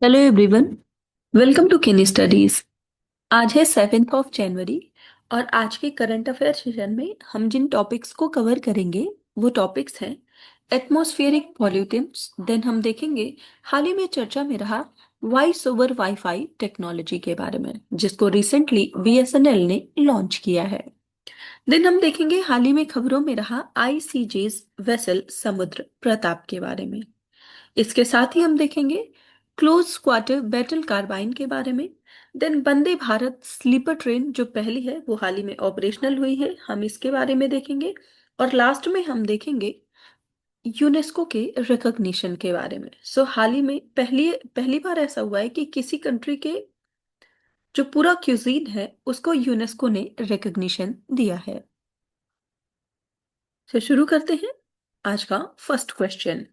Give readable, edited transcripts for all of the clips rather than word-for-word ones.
Hello everyone, welcome to केनी studies. आज है 7 जनवरी और आज के करंट अफेयर सेशन में हम जिन टॉपिक्स को कवर करेंगे वो टॉपिक्स हैं एटमॉस्फेरिक पॉल्यूटेंट्स। देन हम देखेंगे हाल ही में चर्चा में रहा वॉइस ओवर वाईफाई टेक्नोलॉजी के बारे में, जिसको रिसेंटली बीएसएनएल ने लॉन्च किया है। देन हम देखेंगे हाल ही में खबरों में रहा आईसीजेस वेसल समुद्र प्रताप के बारे में। इसके साथ ही हम देखेंगे क्लोज क्वार्टर बैटल कार्बाइन के बारे में। देन वंदे भारत स्लीपर ट्रेन जो पहली है वो हाल ही में ऑपरेशनल हुई है, हम इसके बारे में देखेंगे। और लास्ट में हम देखेंगे यूनेस्को के रिकॉग्निशन के बारे में। हाल ही में पहली पहली बार ऐसा हुआ है कि किसी कंट्री के जो पूरा क्यूजीन है उसको यूनेस्को ने रिकॉग्निशन दिया है। शुरू करते हैं आज का first question.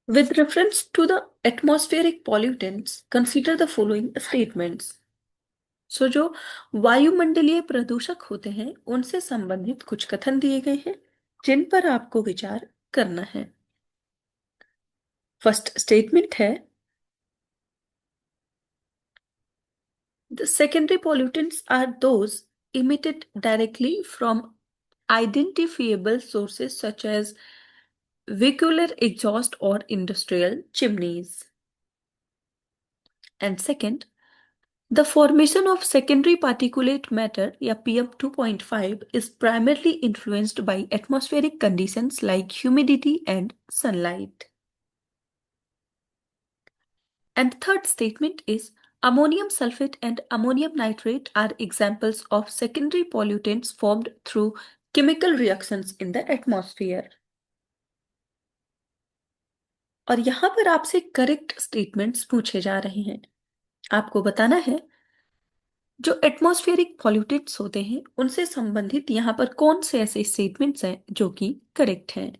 With reference to the atmospheric pollutants, consider the following statements. जो वायुमंडलीय प्रदूषक होते हैं उनसे संबंधित कुछ कथन दिए गए हैं जिन पर आपको विचार करना है। फर्स्ट स्टेटमेंट है, the secondary pollutants are those emitted directly from identifiable sources such as vehicular exhaust or industrial chimneys. And second, the formation of secondary particulate matter या PM 2.5 is primarily influenced by atmospheric conditions like humidity and sunlight. And third statement is ammonium sulfate and ammonium nitrate are examples of secondary pollutants formed through chemical reactions in the atmosphere. और यहां पर आपसे correct statements पूछे जा रहे हैं। आपको बताना है जो एटमॉस्फेरिक पॉल्यूटेंट्स होते हैं उनसे संबंधित यहाँ पर कौन से ऐसे स्टेटमेंट्स हैं जो कि करेक्ट हैं।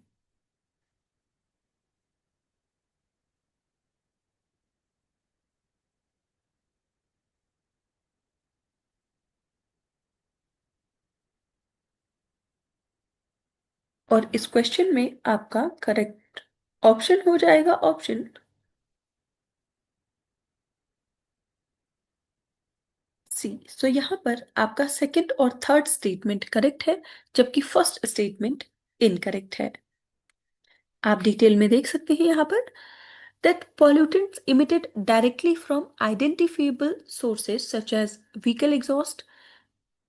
और इस क्वेश्चन में आपका करेक्ट ऑप्शन हो जाएगा ऑप्शन सी। यहाँ पर आपका सेकंड और थर्ड स्टेटमेंट करेक्ट है, जबकि फर्स्ट स्टेटमेंट इनकरेक्ट है। आप डिटेल में देख सकते हैं यहाँ पर that pollutants emitted directly from identifiable sources such as vehicle exhaust,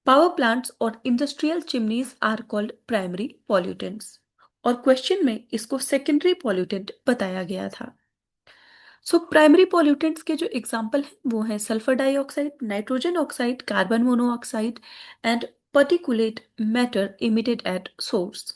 power plants और industrial chimneys are called primary pollutants। और क्वेश्चन में इसको सेकेंडरी पॉल्यूटेंट बताया गया था। प्राइमरी पॉल्यूटेंट्स के जो एग्जाम्पल हैं वो हैं sulphur dioxide, nitrogen oxide, carbon monoxide and particulate matter emitted at source.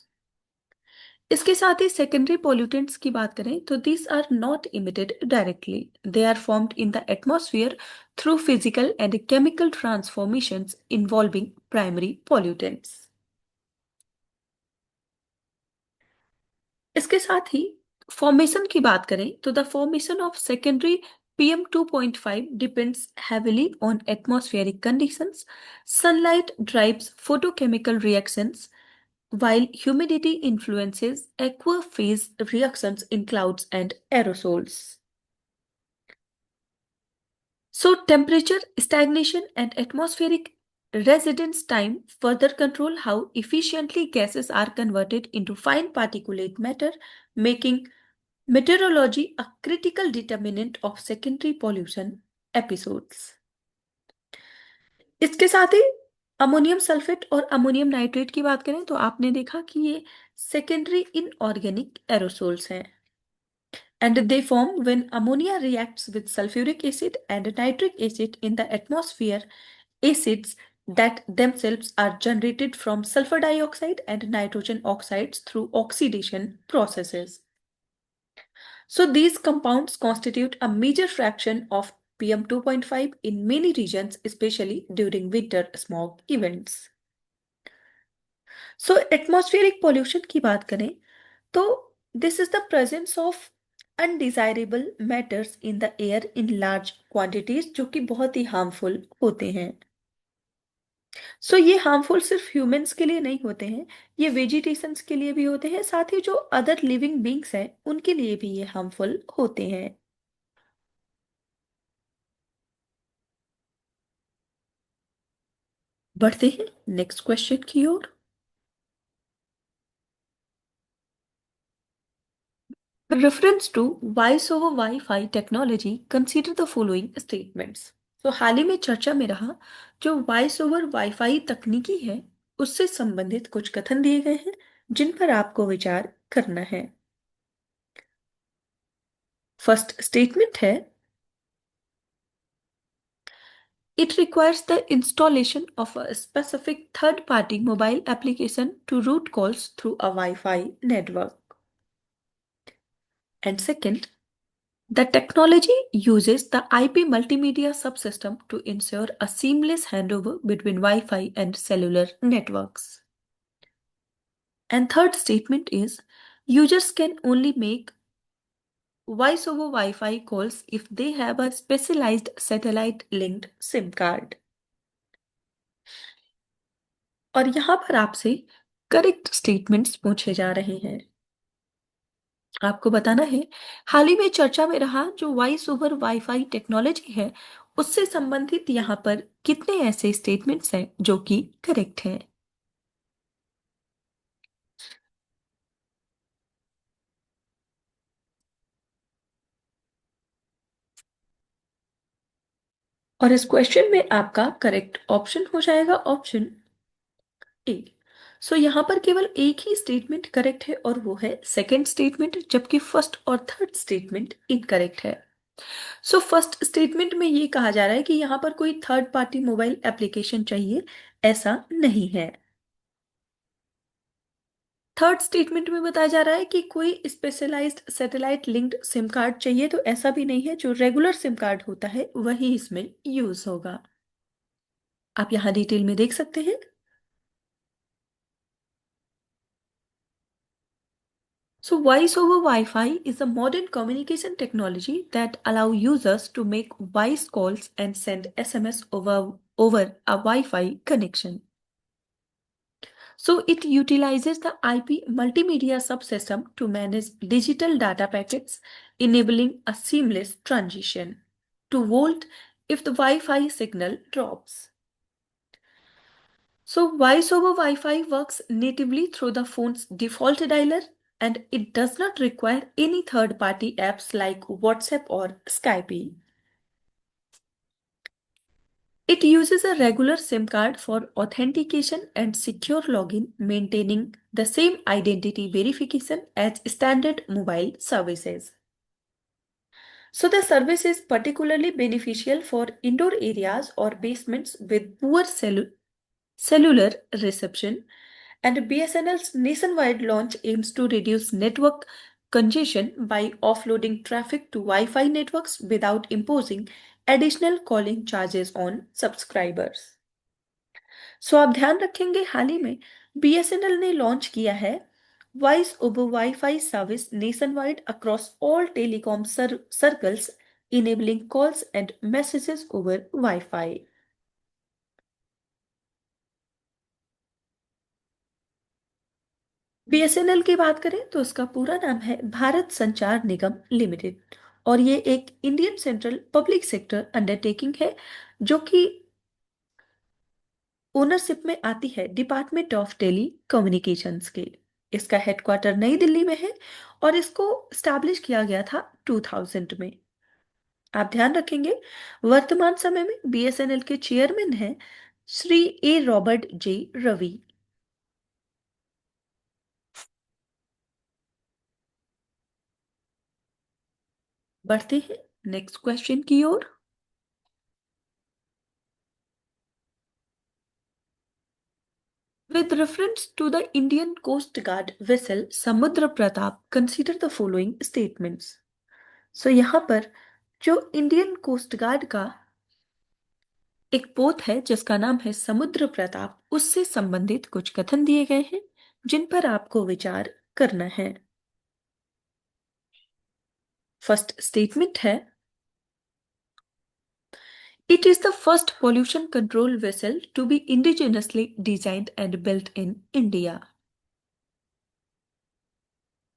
इसके साथ ही सेकेंडरी पॉल्यूटेंट्स की बात करें तो these are not emitted directly, they are formed in the atmosphere through physical and chemical transformations involving primary pollutants. इसके साथ ही फॉर्मेशन की बात करें तो the formation of secondary PM 2.5 depends heavily on atmospheric conditions. Sunlight drives photochemical reactions, while humidity influences aquaphase reactions in clouds and aerosols. Temperature, stagnation, and atmospheric residence time further control how efficiently gases are converted into fine particulate matter, making meteorology a critical determinant of secondary pollution episodes. इसके साथ ही ammonium sulphate और ammonium nitrate की बात करें तो आपने देखा कि ये सेकेंडरी इनऑर्गेनिक एरोसोल्स हैं and they form when ammonia reacts with sulfuric acid and nitric acid in the atmosphere. Acids that themselves are generated from sulfur dioxide and nitrogen oxides through oxidation processes. These compounds constitute a major fraction of PM 2.5 in many regions, especially during winter smog events. Atmospheric pollution की बात करें तो this is the presence of undesirable matters in the air in large quantities जो कि बहुत ही harmful होते हैं। सो ये हार्मफुल सिर्फ ह्यूमंस के लिए नहीं होते हैं, ये वेजिटेशंस के लिए भी होते हैं, साथ ही जो अदर लिविंग बींग्स हैं उनके लिए भी ये हार्मफुल होते हैं। बढ़ते हैं नेक्स्ट क्वेश्चन की ओर। Reference to voice over Wi-Fi technology, consider the following statements. तो हाल ही में चर्चा में रहा जो वॉइस ओवर वाईफाई तकनीकी है उससे संबंधित कुछ कथन दिए गए हैं जिन पर आपको विचार करना है। फर्स्ट स्टेटमेंट है, it requires the installation of a specific third party mobile application to route calls through a Wi-Fi network. And second, the technology uses the IP multimedia subsystem to ensure a seamless handover between Wi-Fi and cellular networks. And third statement is users can only make voice over Wi-Fi calls if they have a specialized satellite linked SIM card. और यहां पर आपसे correct statements पूछे जा रहे हैं। आपको बताना है हाल ही में चर्चा में रहा जो वॉइस ओवर वाईफाई टेक्नोलॉजी है उससे संबंधित यहाँ पर कितने ऐसे स्टेटमेंट्स हैं जो कि करेक्ट हैं। और इस क्वेश्चन में आपका करेक्ट ऑप्शन हो जाएगा ऑप्शन ए। सो यहाँ पर केवल एक ही स्टेटमेंट करेक्ट है और वो है सेकंड स्टेटमेंट, जबकि फर्स्ट और थर्ड स्टेटमेंट इनकरेक्ट है। सो फर्स्ट स्टेटमेंट में ये कहा जा रहा है कि यहाँ पर कोई थर्ड पार्टी मोबाइल एप्लीकेशन चाहिए, ऐसा नहीं है। थर्ड स्टेटमेंट में बताया जा रहा है कि कोई specialised satellite linked SIM card चाहिए, तो ऐसा भी नहीं है, जो रेगुलर सिम कार्ड होता है वही इसमें यूज होगा। आप यहाँ डिटेल में देख सकते हैं। So voice over Wi-Fi is a modern communication technology that allow users to make voice calls and send SMS over a Wi-Fi connection. So it utilizes the IP multimedia subsystem to manage digital data packets, enabling a seamless transition to VoLTE if the Wi-Fi signal drops. So voice over Wi-Fi works natively through the phone's default dialer and it does not require any third-party apps like WhatsApp or Skype. It uses a regular SIM card for authentication and secure login, maintaining the same identity verification as standard mobile services. So, the service is particularly beneficial for indoor areas or basements with poor cellular reception, and BSNL's nationwide launch aims to reduce network congestion by offloading traffic to Wi Fi networks without imposing additional calling charges on subscribers. सो आप ध्यान रखेंगे हाल ही में BSNL ने launch किया है voice over wifi service nation wide across all telecom circles, enabling calls and messages over wifi. BSNL की बात करें तो इसका पूरा नाम है भारत संचार निगम लिमिटेड और ये एक Indian central public sector undertaking है जो कि ओनरशिप में आती है डिपार्टमेंट ऑफ टेली कम्युनिकेशंस के। इसका हेडक्वार्टर नई दिल्ली में है और इसको स्टैब्लिश किया गया था 2000 में। आप ध्यान रखेंगे वर्तमान समय में BSNL के चेयरमैन हैं श्री ए रॉबर्ट जे रवि। बढ़ते हैं नेक्स्ट क्वेश्चन की ओर। With reference to the Indian Coast Guard vessel Samudra Pratap, consider the following statements. So यहाँ पर जो इंडियन कोस्ट गार्ड का एक पोत है जिसका नाम है समुद्र प्रताप, उससे संबंधित कुछ कथन दिए गए हैं जिन पर आपको विचार करना है। फर्स्ट स्टेटमेंट है, It is the first pollution control vessel to be indigenously designed and built in India.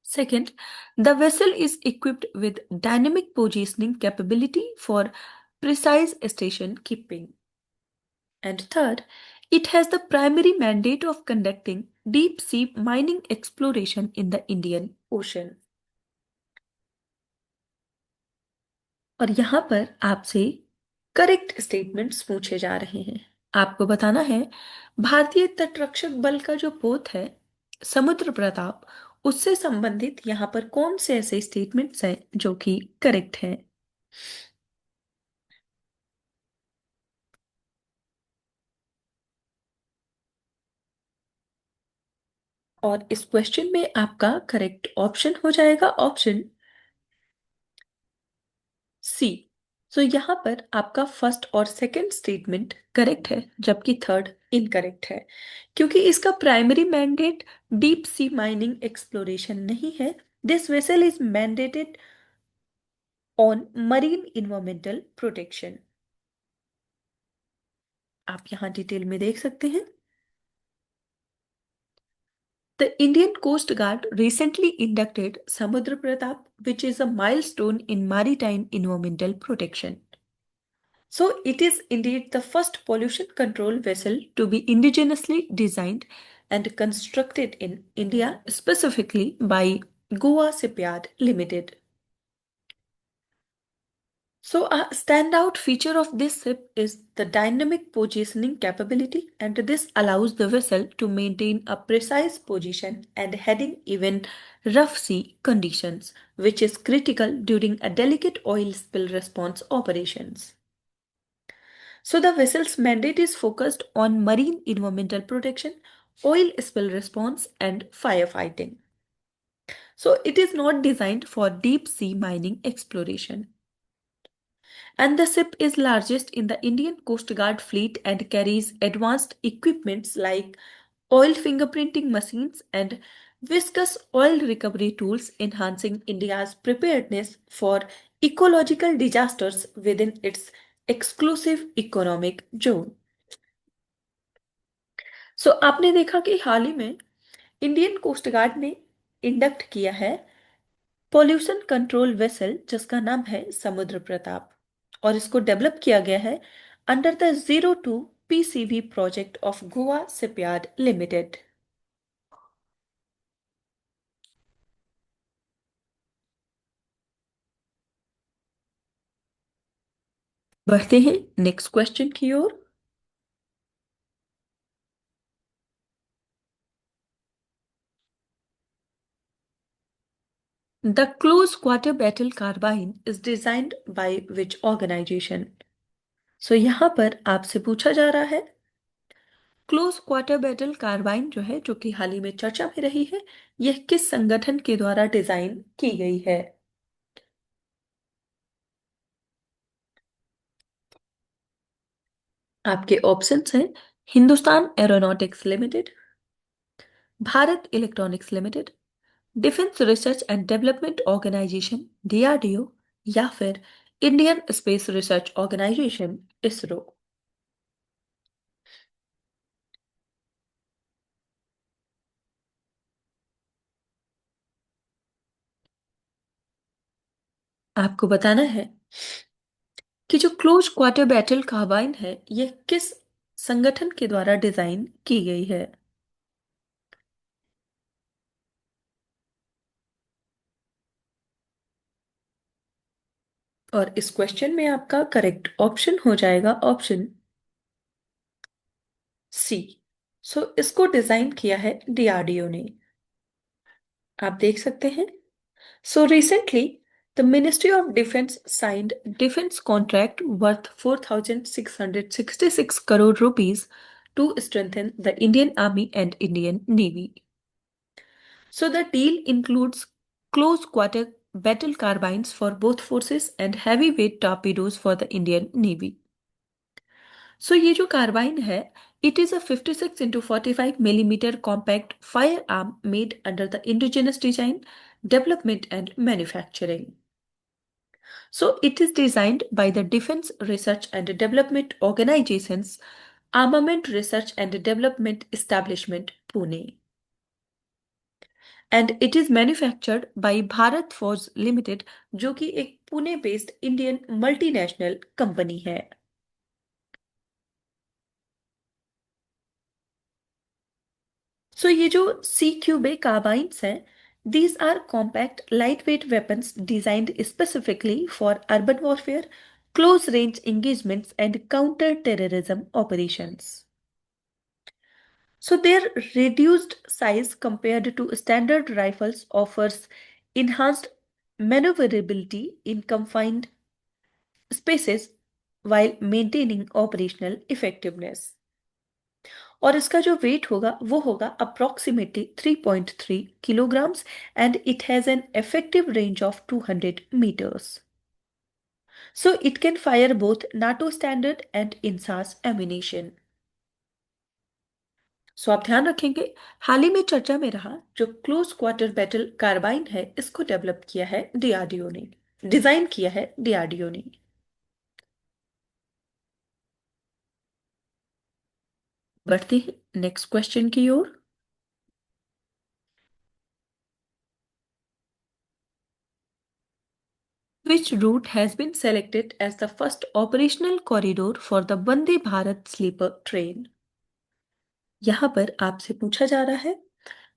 Second, the vessel is equipped with dynamic positioning capability for precise station keeping. And third, it has the primary mandate of conducting deep sea mining exploration in the Indian Ocean. और यहाँ पर आपसे correct statements पूछे जा रहे हैं। आपको बताना है भारतीय तटरक्षक बल का जो पोत है समुद्र प्रताप, उससे संबंधित यहाँ पर कौन से ऐसे स्टेटमेंट्स हैं जो कि करेक्ट हैं। और इस क्वेश्चन में आपका करेक्ट ऑप्शन हो जाएगा ऑप्शन सी। सो यहाँ पर आपका फर्स्ट और सेकंड स्टेटमेंट करेक्ट है जबकि थर्ड इनकरेक्ट है, क्योंकि इसका primary mandate deep sea mining exploration नहीं है। This vessel is mandated on marine environmental protection. आप यहाँ डिटेल में देख सकते हैं। The Indian Coast Guard recently inducted Samudra Pratap, which is a milestone in maritime environmental protection. So, it is indeed the first pollution control vessel to be indigenously designed and constructed in India, specifically by Goa Shipyard Limited. So, a standout feature of this ship is the dynamic positioning capability, and this allows the vessel to maintain a precise position and heading even rough sea conditions, which is critical during a delicate oil spill response operations. So, the vessel's mandate is focused on marine environmental protection, oil spill response, and firefighting. So, it is not designed for deep sea mining exploration. And the ship is largest in the Indian Coast Guard fleet and carries advanced equipments like oil fingerprinting machines and viscous oil recovery tools, enhancing India's preparedness for ecological disasters within its exclusive economic zone. सो आपने देखा कि हाल ही में Indian coast guard ने induct किया है pollution control vessel जिसका नाम है समुद्र प्रताप, और इसको डेवलप किया गया है under the 02 PCV project of Goa shipyard limited. बढ़ते हैं नेक्स्ट क्वेश्चन की ओर। The close quarter battle carbine is designed by which organisation. So यहां पर आपसे पूछा जा रहा है क्लोज क्वार्टर बैटल कार्बाइन जो है, जो कि हाल ही में चर्चा में रही है, यह किस संगठन के द्वारा डिजाइन की गई है। आपके ऑप्शंस हैं Hindustan Aeronautics Limited, Bharat Electronics Limited, Defence Research and Development Organisation DRDO, या फिर Indian Space Research Organisation ISRO. आपको बताना है कि जो क्लोज क्वार्टर बैटल कार्बाइन है यह किस संगठन के द्वारा डिजाइन की गई है। और इस क्वेश्चन में आपका करेक्ट ऑप्शन हो जाएगा ऑप्शन सी। सो इसको डिजाइन किया है डीआरडीओ ने। आप देख सकते हैं। So recently the ministry of defence signed defence contract worth 4,666 crore rupees to strengthen the Indian Army and Indian Navy. So the deal includes close quarter battle carbines for both forces and heavyweight torpedoes for the Indian Navy. सो ये जो carbene है it is a 56 into 45 millimeter compact firearm made under the indigenous design, development and manufacturing. So it is designed by the Defense Research and Development Organization's Armament Research and Development Establishment, Pune. And it is manufactured by Bharat Forge Limited, जो कि एक Pune based Indian multinational company है। सो ये जो सी क्यूबे कार्बाइन्स हैं, these are compact lightweight weapons designed specifically for urban warfare, close range engagements and counter terrorism operations. So their reduced size compared to standard rifles offers enhanced maneuverability in confined spaces while maintaining operational effectiveness. और इसका जो wait होगा वो होगा approximately 3.3 kilograms and it has an effective range of 200 meters. So it can fire both NATO standard and INSAS ammunition. सो आप ध्यान रखेंगे, हाल ही में चर्चा में रहा जो क्लोज क्वार्टर बैटल कार्बाइन है, इसको डेवलप किया है डीआरडीओ ने, डिजाइन किया है डीआरडीओ ने। बढ़ते हैं नेक्स्ट क्वेश्चन की ओर। Which route has been selected as the first operational corridor for the Vande Bharat sleeper train? यहां पर आपसे पूछा जा रहा है,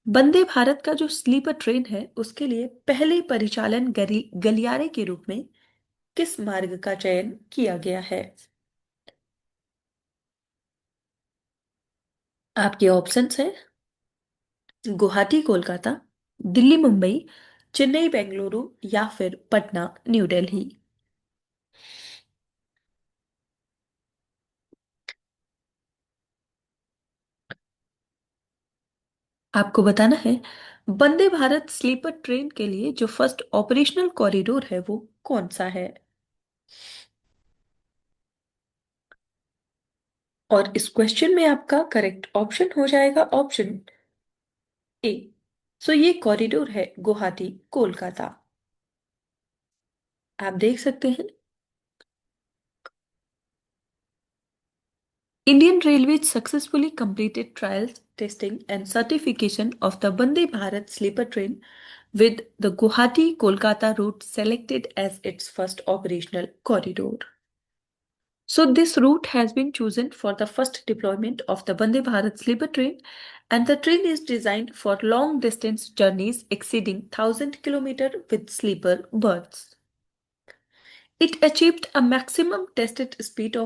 वंदे भारत का जो स्लीपर ट्रेन है उसके लिए पहले परिचालन गलियारे के रूप में किस मार्ग का चयन किया गया है? आपके ऑप्शंस हैं गुवाहाटी कोलकाता, दिल्ली मुंबई, चेन्नई बेंगलुरु या फिर पटना न्यू दिल्ली। आपको बताना है वंदे भारत स्लीपर ट्रेन के लिए जो फर्स्ट ऑपरेशनल कॉरिडोर है वो कौन सा है। और इस क्वेश्चन में आपका करेक्ट ऑप्शन हो जाएगा ऑप्शन ए। सो ये कॉरिडोर है गुवाहाटी कोलकाता। आप देख सकते हैं Indian Railways successfully completed trials, testing, and certification of the Vande Bharat sleeper train with the Guwahati Kolkata route selected as its first operational corridor. So, this route has been chosen for the first deployment of the Vande Bharat sleeper train, and the train is designed for long distance journeys exceeding 1000 km with sleeper berths. It achieved a maximum tested speed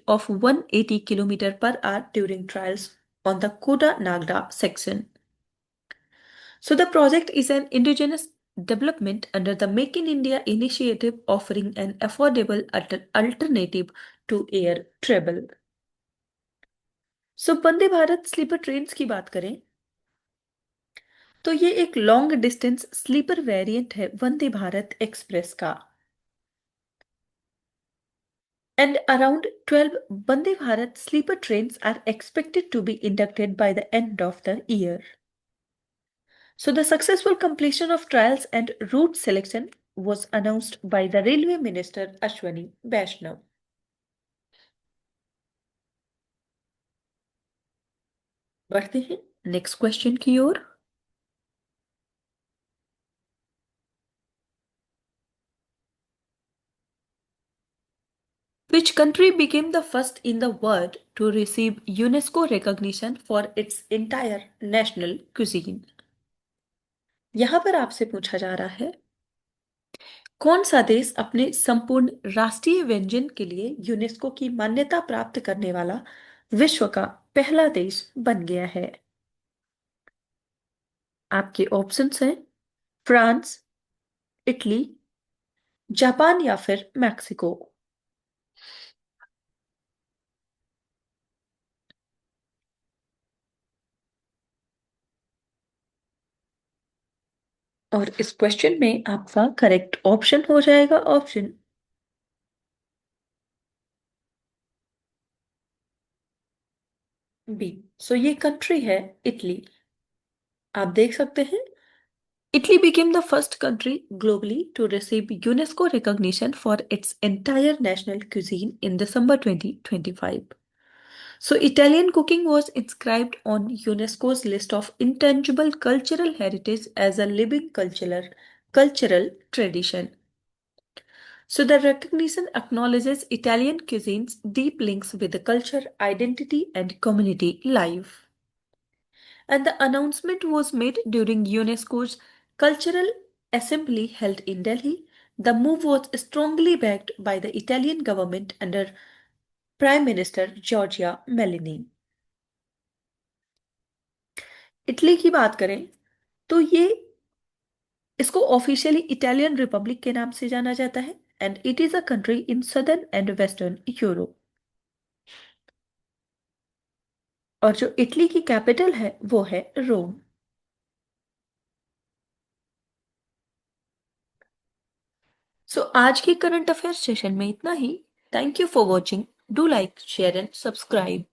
of 180 km per hour during trials on the Koda Nagda section. So the project is an indigenous development under the Make in India initiative offering an affordable alternative to air travel. So Vande Bharat sleeper trains की बात करें तो ये एक long distance sleeper variant है Vande Bharat express का। And around 12 Vande Bharat sleeper trains are expected to be inducted by the end of the year. So, the successful completion of trials and route selection was announced by the Railway Minister Ashwani Vaishnav. बढ़ते हैं next question की ओर। Which country became the first in the world to receive UNESCO recognition for its entire national cuisine? यहां पर आपसे पूछा जा रहा है कौन सा देश अपने संपूर्ण राष्ट्रीय व्यंजन के लिए यूनेस्को की मान्यता प्राप्त करने वाला विश्व का पहला देश बन गया है। आपके ऑप्शंस हैं फ्रांस, इटली, जापान या फिर मैक्सिको। और इस क्वेश्चन में आपका करेक्ट ऑप्शन हो जाएगा ऑप्शन बी। सो ये कंट्री है इटली। आप देख सकते हैं Italy became the first country globally to receive UNESCO recognition for its entire national cuisine in December 2025. So, Italian cooking was inscribed on UNESCO's list of intangible cultural heritage as a living cultural tradition. So, the recognition acknowledges Italian cuisine's deep links with the culture, identity, and community life. And the announcement was made during UNESCO's Cultural Assembly held in Delhi. The move was strongly backed by the Italian government under Prime Minister Giorgia Meloni. Italy की बात करें तो ये इसको officially Italian Republic के नाम से जाना जाता है and it is a country in southern and western Europe. और जो इटली की कैपिटल है वो है रोम। सो आज के करंट अफेयर सेशन में इतना ही। Thank you for watching. Do like share and subscribe.